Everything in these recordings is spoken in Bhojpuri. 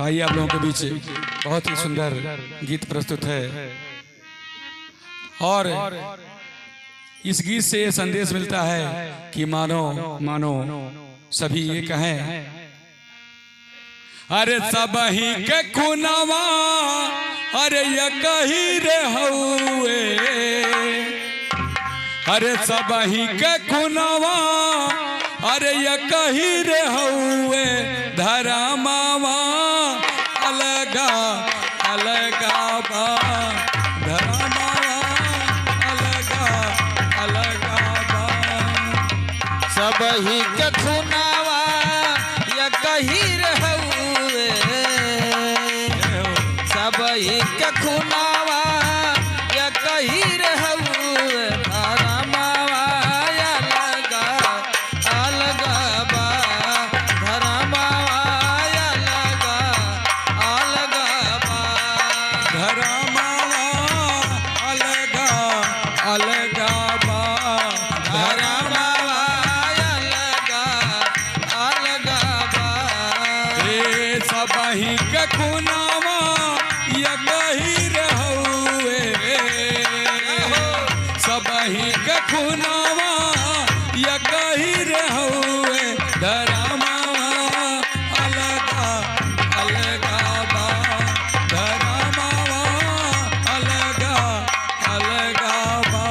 आइए आप लोगों के बीच बहुत ही सुंदर गीत प्रस्तुत है और इस गीत से ये संदेश मिलता है कि मानो मानो सभी ये कहें, अरे सब ही के खुनवा अरे ये कही रे हुए, अरे सब ही के खुनवा अरे ये कही रे हुए, धर्मवा अलगा अलगा बा, धर्मवा अलगा अलगा बा। सब ही के खुनवा ये कही रे हुए, सब ही के खुनवा ये कही रे हुए, धर्मवा अलगा अलगा बा, धर्मवा अलगा अलगा बा, धर्मवा अलगा अलगा बा, धर्मवा अलगा अलगा बा। रे सब ही के खुनवा ये कही रे हुए, सब ही के खुनवा ये कही रे हुए, धर्मवा अलगा अलगा बा, धर्मवा अलगा अलगा बा।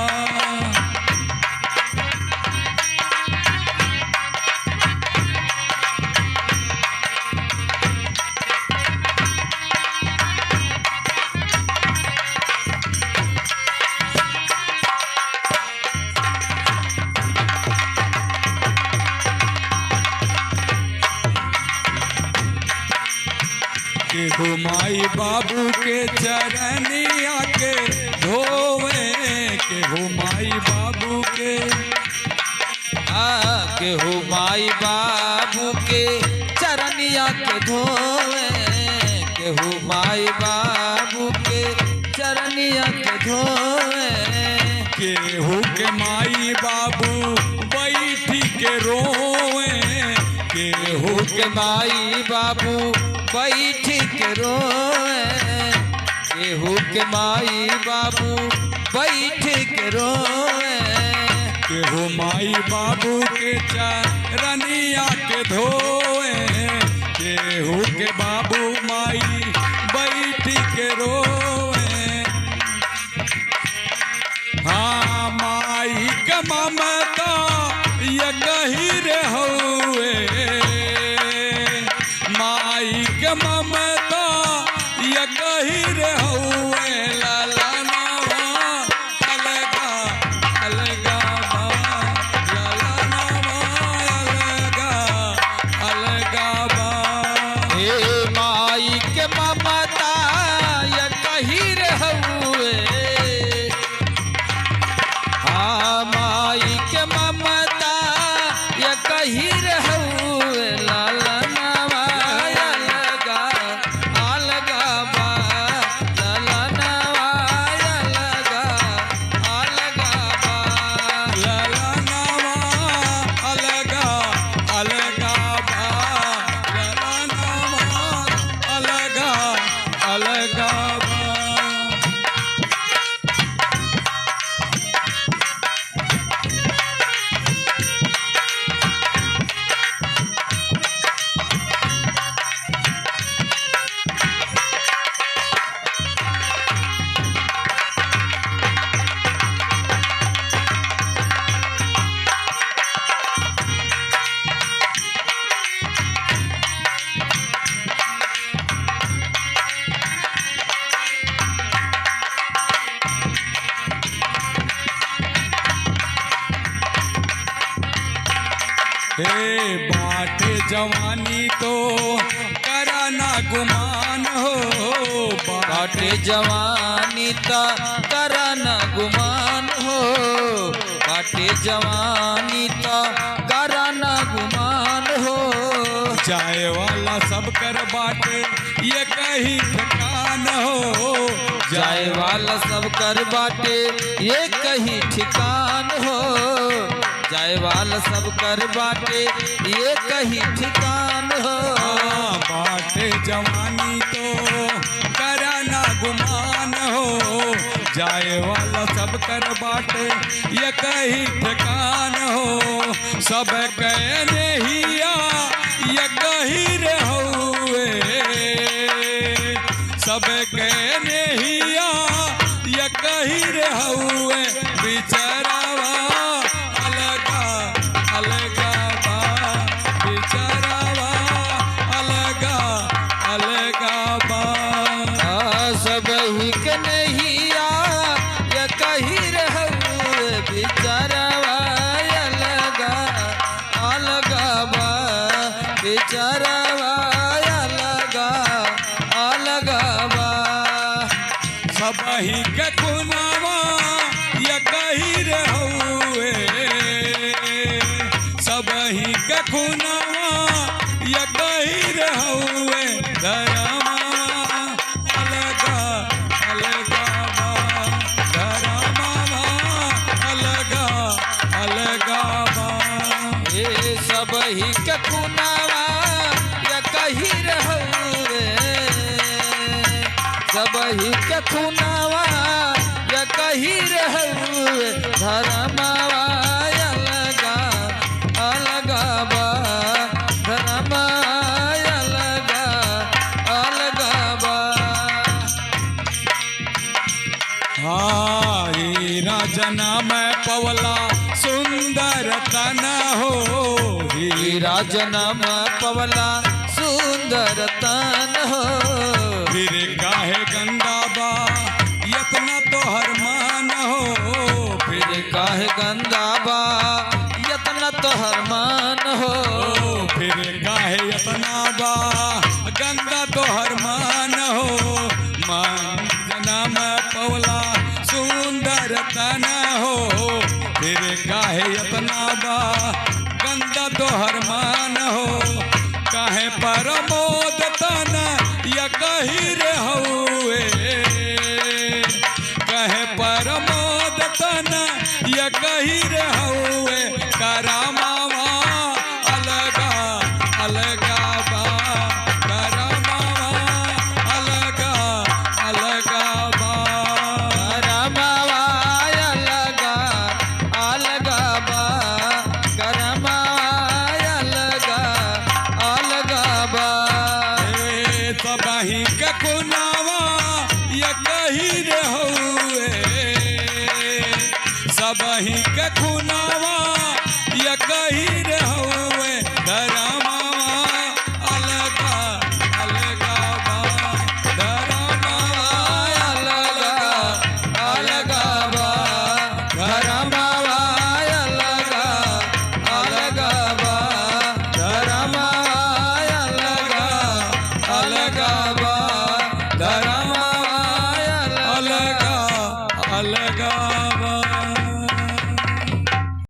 केहू माई बाबू के चरनिया के धोवे, केहू माई बाबू के केहू माई बाबू के चरनिया के धोवे, केहू माई बाबू के चरनिया के धोवे, केहू के माई बाबू बैठी के रोवे, केहू के माई बाबू बैठी के रोवे, केहू के माई बाबू बैठी के रोवे, केहू माई बाबू के चरनिया के धोवे, केहू के बाबू माई बैठी के रोवे। हाँ माई के ममता ये कही रे हुए, माई के ममता ये कही रे हुए, ललनवा अलगा अलगा बा, ललनवा अलगा अलगा बा। हे माई के ममता ये कही रे हुए, हाँ माई के ममता ये कही रे हुए, ललनवा अलगा अलगा बा, ललनवा अलगा अलगा बा, ललनवा अलगा अलगा बा, ललनवा अलगा अलगा बा। हे बाटे जवानी तो कराना गुमान हो, बाटे जवानी ता करन गुमान हो, बाटे जवानी ता करन गुमान हो, जाए वाला सब कर बाटे ये कहीं ठिकान हो, जाए वाला सब कर बाटे ये कहीं ठिकान हो, जाए वाला सब कर बाटे ये कहीं ठिकान हो। बाटे जवानी तो करा ना गुमान हो, जाए वाला सब कर बाटे ये कहीं ठिकान हो। सब कहने हिया ये कहीं रहुए, सब कहने हिया ये कहीं रहुए। बिचारावा अलगा अलगा बा, बिचारावा अलगा अलगा बा। सब ही के नहिया ये कहीं रहुए, बिचारावा अलगा अलगा बा, बिचारावा अलगा अलगा बा। सबही के खुनावा ये कहीं रहुए, सबही के खुनावा ये कहीं रहुए। धर्मा अलगा अलगा बा, धर्मा अलगा अलगा बा। ये सब ही के खुनावा ये कहीं रहुए, सब ही के खुनावा ये कहीं रहुए। धर्मावा अलगा अलगा बा, धर्मा अलगा अलगा बा। हीरा जन्म पवला सुंदर तन हो, हीरा जन्म पवला सुंदर तन हो। फिर काहे गंगा बा यतना तो हर मान हो, फिर काहे गंदा बा यतना तो हरमान हो। फिर काहे यतना बा गंगा तो हर मान हो। मान जन्म पवला सुंदर तन हो, फिर काहे यतना बा गंगा तो हर मान हो। काहे परमोद तन या कहीं रहुए, कहे परमोद तन या कहीं रहुए। करमावा अलगा अलगा बा, करमावा अलगा अलगा बा। करमावा अलगा अलगा बा, करमावा अलगा अलगा बा। सबही के खुनावा ये कहीं रहुए, सबही के खुनावा ये कहीं